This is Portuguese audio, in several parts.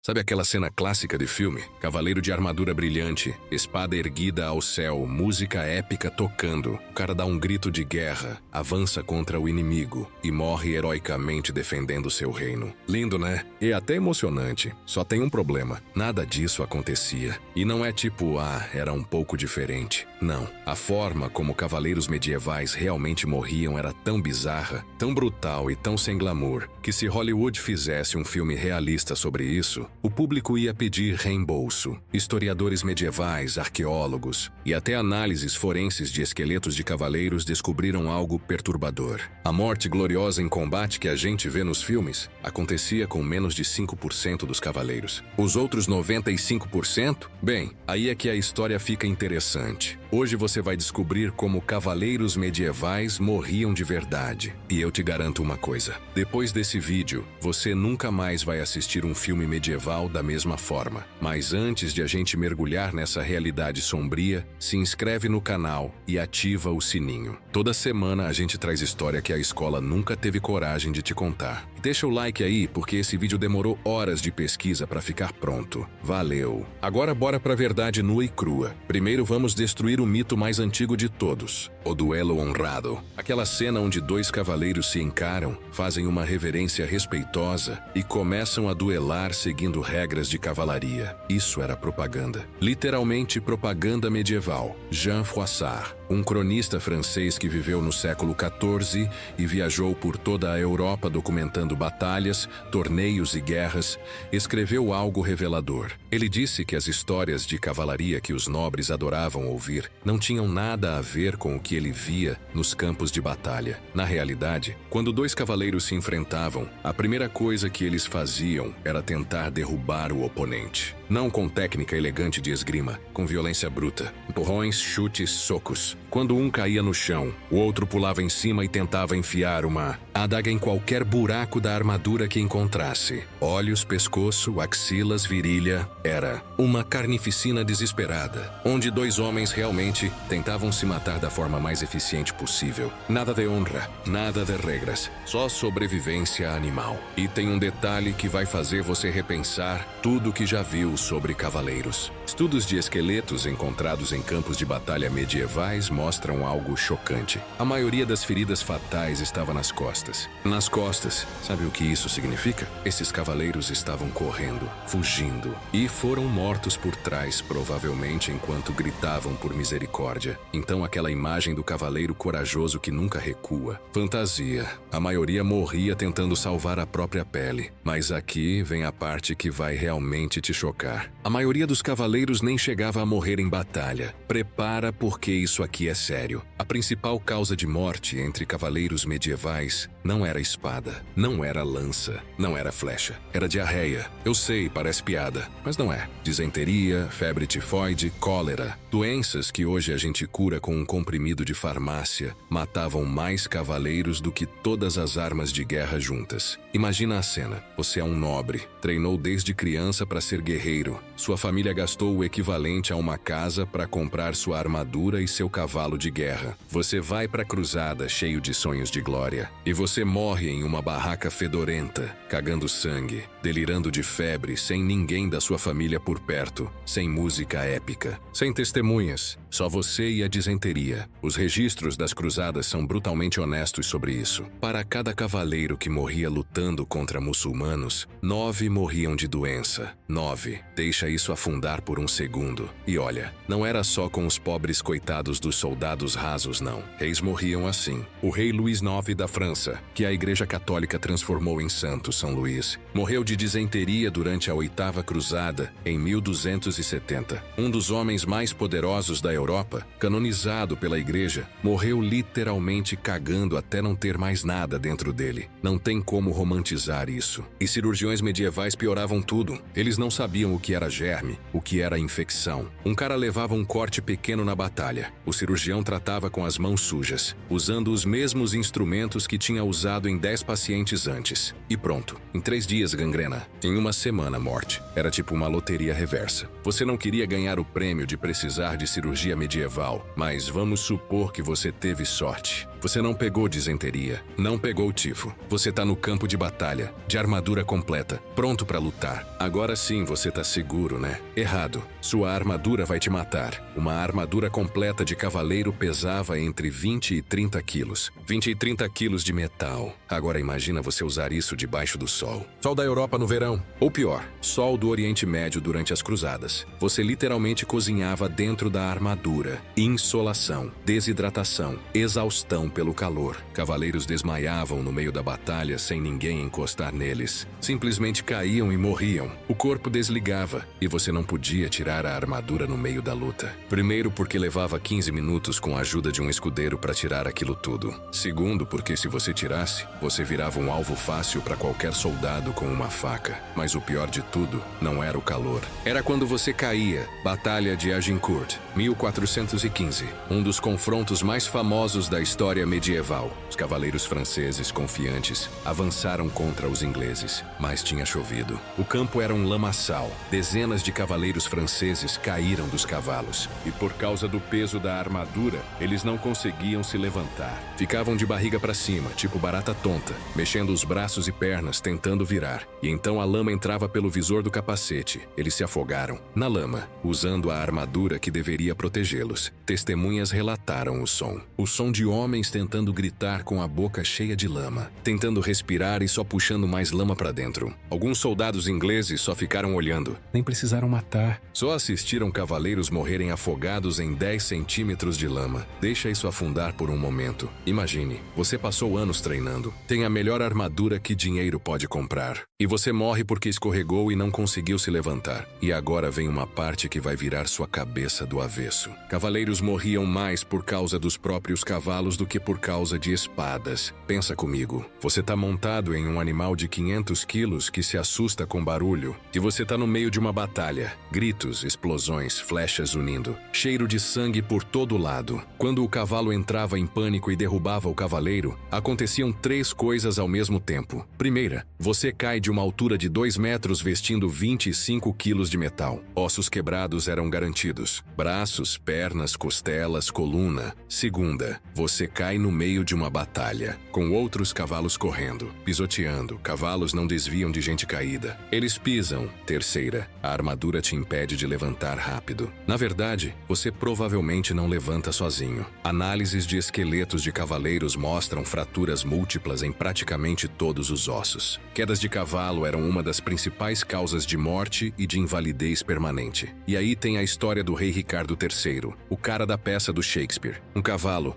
Sabe aquela cena clássica de filme? Cavaleiro de armadura brilhante, espada erguida ao céu, música épica tocando. O cara dá um grito de guerra, avança contra o inimigo e morre heroicamente defendendo seu reino. Lindo, né? E até emocionante. Só tem um problema. Nada disso acontecia. E não é tipo, era um pouco diferente. Não. A forma como cavaleiros medievais realmente morriam era tão bizarra, tão brutal e tão sem glamour, que se Hollywood fizesse um filme realista sobre isso, o público ia pedir reembolso. Historiadores medievais, arqueólogos e até análises forenses de esqueletos de cavaleiros descobriram algo perturbador. A morte gloriosa em combate que a gente vê nos filmes acontecia com menos de 5% dos cavaleiros. Os outros 95%? Bem, aí é que a história fica interessante. Hoje você vai descobrir como cavaleiros medievais morriam de verdade. E eu te garanto uma coisa: depois desse vídeo, você nunca mais vai assistir um filme medieval da mesma forma. Mas antes de a gente mergulhar nessa realidade sombria, se inscreve no canal e ativa o sininho. Toda semana a gente traz história que a escola nunca teve coragem de te contar. Deixa o like aí, porque esse vídeo demorou horas de pesquisa para ficar pronto. Valeu! Agora bora pra verdade nua e crua. Primeiro vamos destruir o mito mais antigo de todos, o duelo honrado. Aquela cena onde dois cavaleiros se encaram, fazem uma reverência respeitosa e começam a duelar seguindo regras de cavalaria. Isso era propaganda. Literalmente propaganda medieval. Jean Froissart, um cronista francês que viveu no século XIV e viajou por toda a Europa documentando batalhas, torneios e guerras, escreveu algo revelador. Ele disse que as histórias de cavalaria que os nobres adoravam ouvir não tinham nada a ver com o que ele via nos campos de batalha. Na realidade, quando dois cavaleiros se enfrentavam, a primeira coisa que eles faziam era tentar derrubar o oponente. Não com técnica elegante de esgrima, com violência bruta, empurrões, chutes, socos. Quando um caía no chão, o outro pulava em cima e tentava enfiar uma adaga em qualquer buraco da armadura que encontrasse. Olhos, pescoço, axilas, virilha. Era uma carnificina desesperada, onde dois homens realmente tentavam se matar da forma mais eficiente possível. Nada de honra, nada de regras, só sobrevivência animal. E tem um detalhe que vai fazer você repensar tudo que já viu sobre cavaleiros. Estudos de esqueletos encontrados em campos de batalha medievais mostram algo chocante. A maioria das feridas fatais estava nas costas. Nas costas, sabe o que isso significa? Esses cavaleiros estavam correndo, fugindo, e foram mortos por trás, provavelmente enquanto gritavam por misericórdia. Então aquela imagem do cavaleiro corajoso que nunca recua. Fantasia. A maioria morria tentando salvar a própria pele. Mas aqui vem a parte que vai realmente te chocar. A maioria dos cavaleiros nem chegava a morrer em batalha. Prepara, porque isso aqui é sério. A principal causa de morte entre cavaleiros medievais não era espada, não era lança, não era flecha. Era diarreia. Eu sei, parece piada, mas não é. Disenteria, febre tifoide, cólera. Doenças que hoje a gente cura com um comprimido de farmácia matavam mais cavaleiros do que todas as armas de guerra juntas. Imagina a cena. Você é um nobre, treinou desde criança para ser guerreiro. Sua família gastou o equivalente a uma casa para comprar sua armadura e seu cavalo de guerra. Você vai para a cruzada cheio de sonhos de glória. E você morre em uma barraca fedorenta, cagando sangue, delirando de febre, sem ninguém da sua família por perto, sem música épica, sem testemunhas, só você e a disenteria. Os registros das cruzadas são brutalmente honestos sobre isso. Para cada cavaleiro que morria lutando contra muçulmanos, 9 morriam de doença. 9. Deixa isso afundar por um segundo. E olha, não era só com os pobres coitados dos soldados rasos, não. Reis morriam assim. O rei Luís IX da França, que a Igreja Católica transformou em santo, São Luís, morreu de disenteria durante a 8ª Cruzada, em 1270. Um dos homens mais poderosos da Europa, canonizado pela Igreja, morreu literalmente cagando até não ter mais nada dentro dele. Não tem como romantizar isso. E cirurgiões medievais pioravam tudo. Eles não sabiam o que era germe, o que era infecção. Um cara levava um corte pequeno na batalha. O cirurgião tratava com as mãos sujas, usando os mesmos instrumentos que tinha usado em 10 pacientes antes. E pronto. Em 3 dias, gangrena. Em uma semana, morte. Era tipo uma loteria reversa. Você não queria ganhar o prêmio de precisar de cirurgia medieval, mas vamos supor que você teve sorte. Você não pegou disenteria, não pegou tifo. Você tá no campo de batalha, de armadura completa, pronto pra lutar. Agora sim você tá seguro, né? Errado. Sua armadura vai te matar. Uma armadura completa de cavaleiro pesava entre 20 e 30 quilos. 20 e 30 quilos de metal. Agora imagina você usar isso debaixo do sol. Sol da Europa no verão. Ou pior, sol do Oriente Médio durante as cruzadas. Você literalmente cozinhava dentro da armadura. Insolação, desidratação, exaustão pelo calor. Cavaleiros desmaiavam no meio da batalha sem ninguém encostar neles. Simplesmente caíam e morriam. O corpo desligava e você não podia tirar a armadura no meio da luta. Primeiro, porque levava 15 minutos com a ajuda de um escudeiro para tirar aquilo tudo. Segundo, porque se você tirasse, você virava um alvo fácil para qualquer soldado com uma faca. Mas o pior de tudo não era o calor. Era quando você caía. Batalha de Agincourt, 1415. Um dos confrontos mais famosos da história medieval. Os cavaleiros franceses, confiantes, avançaram contra os ingleses, mas tinha chovido. O campo era um lamaçal. Dezenas de cavaleiros franceses caíram dos cavalos, e por causa do peso da armadura, eles não conseguiam se levantar. Ficavam de barriga para cima, tipo barata tonta, mexendo os braços e pernas, tentando virar. E então a lama entrava pelo visor do capacete. Eles se afogaram na lama, usando a armadura que deveria protegê-los. Testemunhas relataram o som. O som de homens tentando gritar com a boca cheia de lama, tentando respirar e só puxando mais lama para dentro. Alguns soldados ingleses só ficaram olhando. Nem precisaram matar. Só assistiram cavaleiros morrerem afogados em 10 centímetros de lama. Deixa isso afundar por um momento. Imagine, você passou anos treinando. Tem a melhor armadura que dinheiro pode comprar. E você morre porque escorregou e não conseguiu se levantar. E agora vem uma parte que vai virar sua cabeça do avesso. Cavaleiros morriam mais por causa dos próprios cavalos do que por causa de espadas. Pensa comigo. Você tá montado em um animal de 500 quilos que se assusta com barulho. E você tá no meio de uma batalha. Gritos, explosões, flechas unindo. Cheiro de sangue por todo lado. Quando o cavalo entrava em pânico e derrubava o cavaleiro, aconteciam 3 coisas ao mesmo tempo. Primeira, você cai de uma altura de 2 metros vestindo 25 quilos de metal. Ossos quebrados eram garantidos. Braços, pernas, costelas, coluna. Segunda, você cai no meio de uma batalha, com outros cavalos correndo, pisoteando. Cavalos não desviam de gente caída. Eles pisam. Terceira, a armadura te impede de levantar rápido. Na verdade, você provavelmente não levanta sozinho. Análises de esqueletos de cavaleiros mostram fraturas múltiplas em praticamente todos os ossos. Quedas de cavalo eram uma das principais causas de morte e de invalidez permanente. E aí tem a história do rei Ricardo III, o cara da peça do Shakespeare. Um cavalo,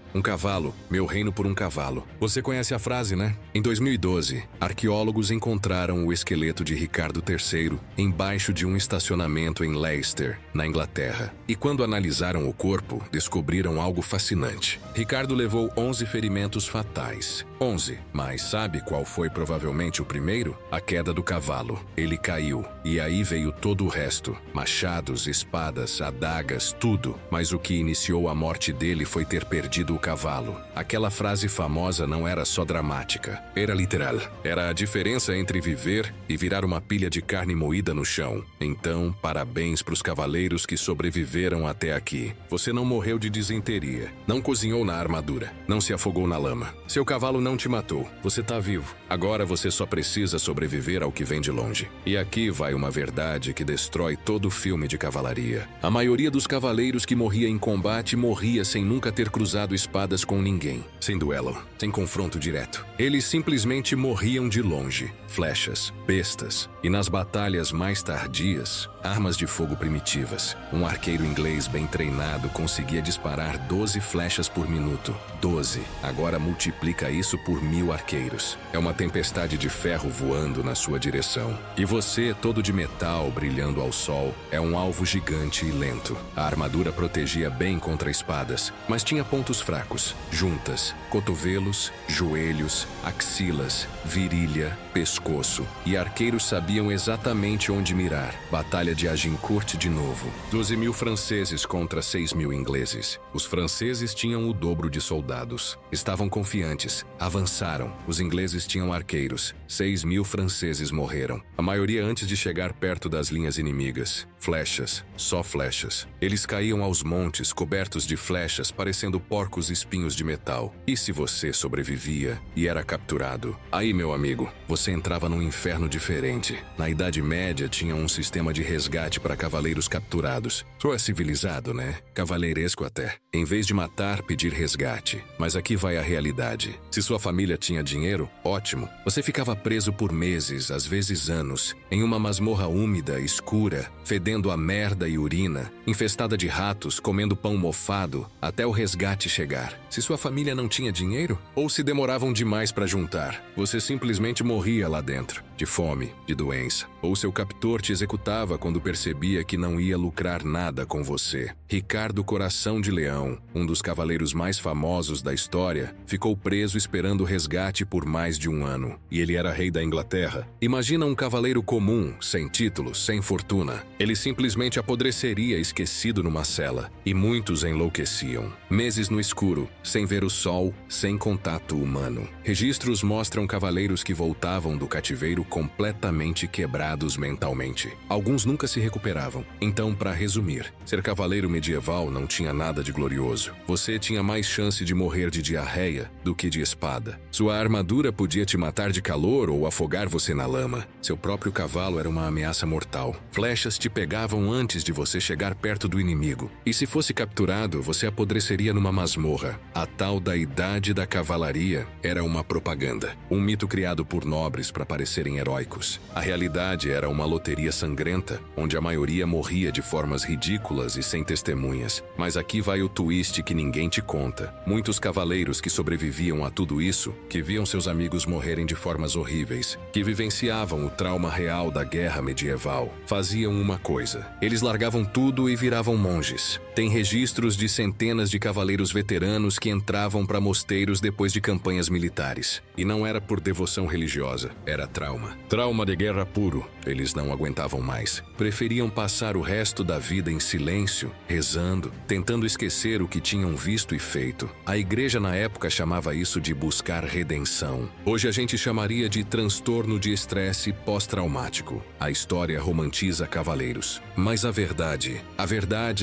meu reino por um cavalo. Você conhece a frase, né? Em 2012, arqueólogos encontraram o esqueleto de Ricardo III embaixo de um estacionamento em Leicester, na Inglaterra. E quando analisaram o corpo, descobriram algo fascinante. Ricardo levou 11 ferimentos fatais. 11. Mas sabe qual foi provavelmente o primeiro? A queda do cavalo. Ele caiu. E aí veio todo o resto. Machados, espadas, adagas, tudo. Mas o que iniciou a morte dele foi ter perdido o cavalo. Aquela frase famosa não era só dramática. Era literal. Era a diferença entre viver e virar uma pilha de carne moída no chão. Então, parabéns pros cavaleiros que sobreviveram até aqui. Você não morreu de disenteria. Não cozinhou na armadura. Não se afogou na lama. Seu cavalo não te matou. Você tá vivo. Agora você só precisa sobreviver ao que vem de longe. E aqui vai uma verdade que destrói todo o filme de cavalaria. A maioria dos cavaleiros que morria em combate morria sem nunca ter cruzado espadas com ninguém. Sem duelo. Sem confronto direto. Eles simplesmente morriam de longe. Flechas, bestas. E nas batalhas mais tardias, armas de fogo primitivas. Um arqueiro inglês bem treinado conseguia disparar 12 flechas por minuto. 12. Agora multiplica isso por 1000 arqueiros. É uma tempestade de ferro voando na sua direção. E você, todo de metal, brilhando ao sol, é um alvo gigante e lento. A armadura protegia bem contra espadas, mas tinha pontos fracos. Juntas, cotovelos, joelhos, axilas, virilha, pescoço. E arqueiros sabiam exatamente onde mirar. Batalha de Agincourt de novo. 12.000 franceses contra 6.000 ingleses. Os franceses tinham o dobro de soldados. Estavam confiantes. Avançaram. Os ingleses tinham arqueiros. 6.000 franceses morreram. A maioria antes de chegar perto das linhas inimigas. Flechas. Só flechas. Eles caíam aos montes, cobertos de flechas, parecendo porcos espinhos de metal. E se você sobrevivia e era capturado? Aí, meu amigo, você entrava num inferno diferente. Na Idade Média, tinha um sistema de resgate para cavaleiros capturados. Só é civilizado, né? Cavaleiresco até. Em vez de matar, pedir resgate. Mas aqui vai a realidade. Se sua família tinha dinheiro, ótimo. Você ficava preso por meses, às vezes anos, em uma masmorra úmida, escura, fedendo a merda e urina, infestada de ratos, comendo pão mofado, até o resgate chegar. Se sua família não tinha dinheiro, ou se demoravam demais para juntar, você simplesmente morria lá dentro, de fome, de doença. Ou seu captor te executava quando percebia que não ia lucrar nada com você. Ricardo Coração de Leão, um dos cavaleiros mais famosos da história, ficou preso esperando o resgate por mais de um ano. E ele era rei da Inglaterra. Imagina um cavaleiro comum, sem títulos, sem fortuna. Ele simplesmente apodreceria esquecido numa cela. E muitos enlouqueciam. Meses no escuro, sem ver o sol, sem contato humano. Registros mostram cavaleiros que voltavam do cativeiro completamente quebrados mentalmente. Alguns nunca se recuperavam. Então, para resumir, ser cavaleiro medieval não tinha nada de glorioso. Você tinha mais chance de morrer de diarreia do que de espada. Sua armadura podia te matar de calor ou afogar você na lama. Seu próprio cavalo era uma ameaça mortal. Flechas te pegavam antes de você chegar perto do inimigo. E se fosse capturado, você apodreceria numa masmorra. A tal da Idade da Cavalaria era uma propaganda. Um mito criado por nobres para parecerem heróicos. A realidade era uma loteria sangrenta, onde a maioria morria de formas ridículas e sem testemunhas. Mas aqui vai o twist que ninguém te conta. Muitos cavaleiros que sobreviviam a tudo isso, que viam seus amigos morrerem de formas horríveis, que vivenciavam o trauma real da guerra medieval, faziam uma coisa. Eles largavam tudo e viravam monges. Tem registros de centenas de cavaleiros veteranos que entravam para mosteiros depois de campanhas militares. E não era por devoção religiosa, era trauma. Trauma de guerra puro. Eles não aguentavam mais. Preferiam passar o resto da vida em silêncio, rezando, tentando esquecer o que tinham visto e feito. A igreja na época chamava isso de buscar redenção. Hoje a gente chamaria de transtorno de estresse pós-traumático. A história romantiza cavaleiros. Mas a verdade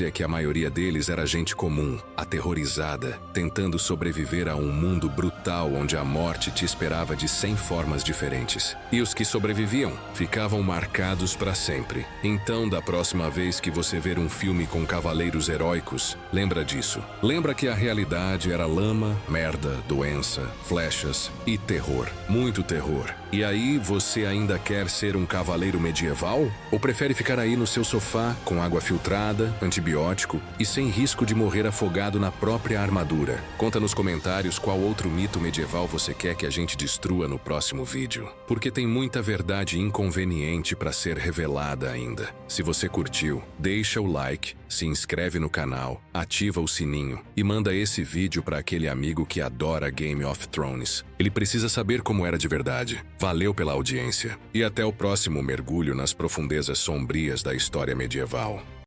é que a maioria deles era gente comum, aterrorizada, tentando sobreviver a um mundo brutal onde a morte te esperava de 100 formas diferentes. E os que sobreviviam ficavam marcados para sempre. Então, da próxima vez que você ver um filme com cavaleiros heróicos, lembra disso. Lembra que a realidade era lama, merda, doença, flechas e terror. Muito terror. E aí, você ainda quer ser um cavaleiro medieval? Ou prefere ficar aí no seu sofá, com água filtrada, antibiótico e sem risco de morrer afogado na própria armadura? Conta nos comentários qual outro mito medieval você quer que a gente destrua no próximo vídeo. Porque tem muita verdade inconveniente para ser revelada ainda. Se você curtiu, deixa o like, se inscreve no canal, ativa o sininho e manda esse vídeo para aquele amigo que adora Game of Thrones. Ele precisa saber como era de verdade. Valeu pela audiência e até o próximo mergulho nas profundezas sombrias da história medieval.